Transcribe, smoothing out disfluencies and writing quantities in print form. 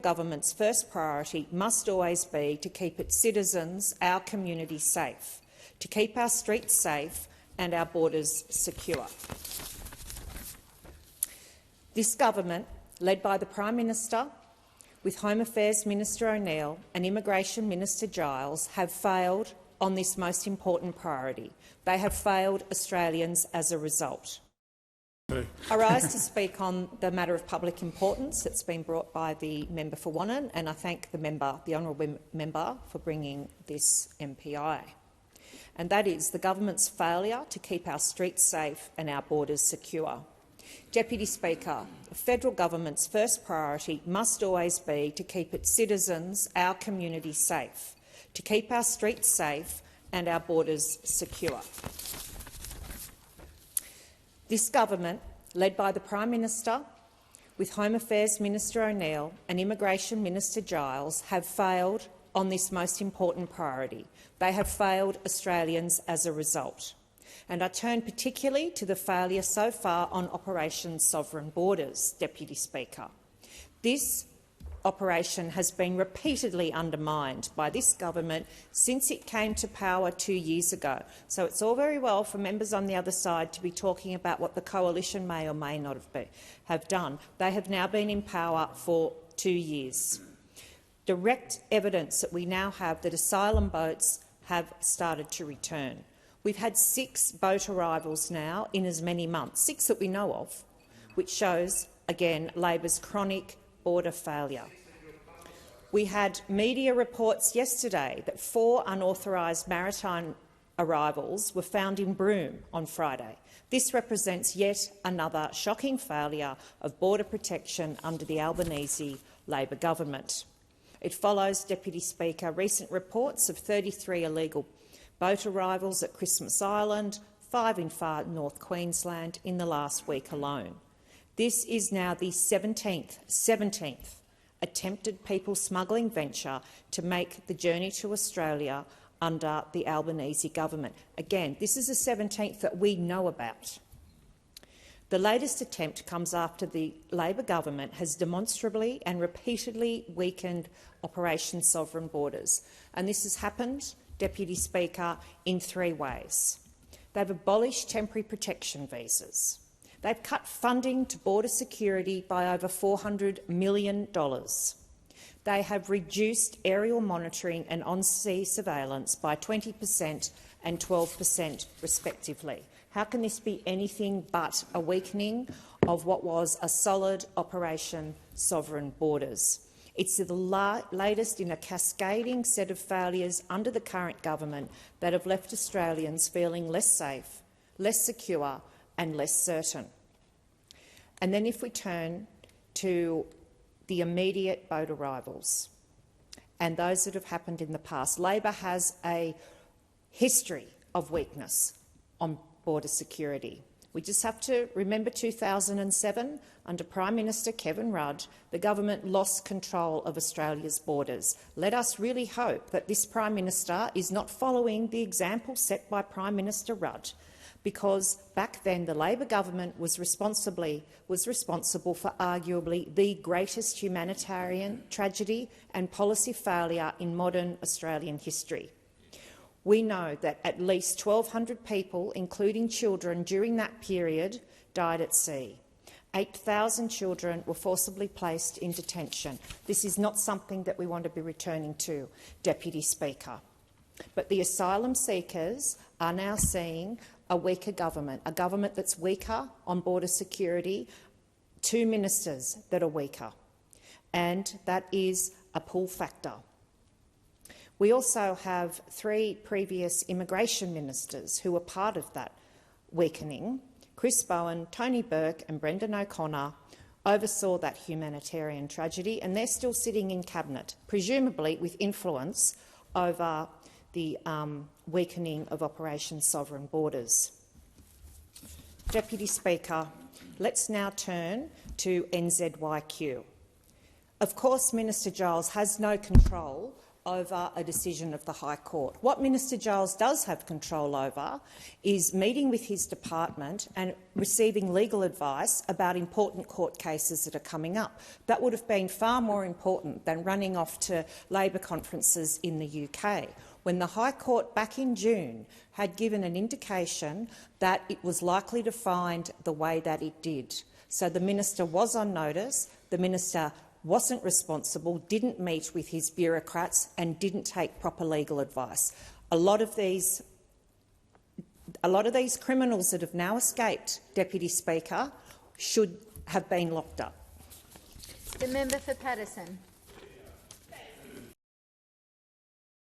government's first priority must always be to keep its citizens, our community safe, to keep our streets safe and our borders secure. This government, led by the Prime Minister, with Home Affairs Minister O'Neill and Immigration Minister Giles, have failed on this most important priority. They have failed Australians as a result. I rise to speak on the matter of public importance that's been brought by the member for Wannon, and I thank the honourable member for bringing this MPI. And that is the government's failure to keep our streets safe and our borders secure. Deputy Speaker, the federal government's first priority must always be to keep its citizens, our community safe, to keep our streets safe and our borders secure. This government, led by the Prime Minister, with Home Affairs Minister O'Neill and Immigration Minister Giles, have failed on this most important priority. They have failed Australians as a result. And I turn particularly to the failure so far on Operation Sovereign Borders, Deputy Speaker. This operation has been repeatedly undermined by this government since it came to power 2 years ago. So it's all very well for members on the other side to be talking about what the coalition may or may not have done. They have now been in power for 2 years. Direct evidence that we now have that asylum boats have started to return. We've had 6 boat arrivals now in as many months, 6 that we know of, which shows, again, Labor's chronic border failure. We had media reports yesterday that 4 unauthorised maritime arrivals were found in Broome on Friday. This represents yet another shocking failure of border protection under the Albanese Labor government. It follows, Deputy Speaker, recent reports of 33 illegal boat arrivals at Christmas Island, 5 in Far North Queensland in the last week alone. This is now the 17th attempted people-smuggling venture to make the journey to Australia under the Albanese government. Again, this is the 17th that we know about. The latest attempt comes after the Labor government has demonstrably and repeatedly weakened Operation Sovereign Borders. And this has happened, Deputy Speaker, in 3 ways. They've abolished temporary protection visas. They've cut funding to border security by over $400 million. They have reduced aerial monitoring and on-sea surveillance by 20% and 12% respectively. How can this be anything but a weakening of what was a solid Operation Sovereign Borders? It's the latest in a cascading set of failures under the current government that have left Australians feeling less safe, less secure and less certain. And then if we turn to the immediate boat arrivals and those that have happened in the past, Labor has a history of weakness on border security. We just have to remember 2007, under Prime Minister Kevin Rudd, the government lost control of Australia's borders. Let us really hope that this Prime Minister is not following the example set by Prime Minister Rudd, because back then the Labor government was responsible for arguably the greatest humanitarian tragedy and policy failure in modern Australian history. We know that at least 1,200 people, including children, during that period died at sea. 8,000 children were forcibly placed in detention. This is not something that we want to be returning to, Deputy Speaker. But the asylum seekers are now seeing a weaker government, a government that's weaker on border security, 2 ministers that are weaker, and that is a pull factor. We also have 3 previous immigration ministers who were part of that weakening. Chris Bowen, Tony Burke and Brendan O'Connor oversaw that humanitarian tragedy, and they're still sitting in Cabinet, presumably with influence over the weakening of Operation Sovereign Borders. Deputy Speaker, let's now turn to NZYQ. Of course, Minister Giles has no control over a decision of the High Court. What Minister Giles does have control over is meeting with his department and receiving legal advice about important court cases that are coming up. That would have been far more important than running off to Labor conferences in the UK, when the High Court back in June had given an indication that it was likely to find the way that it did. So the minister was on notice. The minister wasn't responsible, didn't meet with his bureaucrats and didn't take proper legal advice. A lot of these criminals that have now escaped, Deputy Speaker, should have been locked up. The member for Paterson.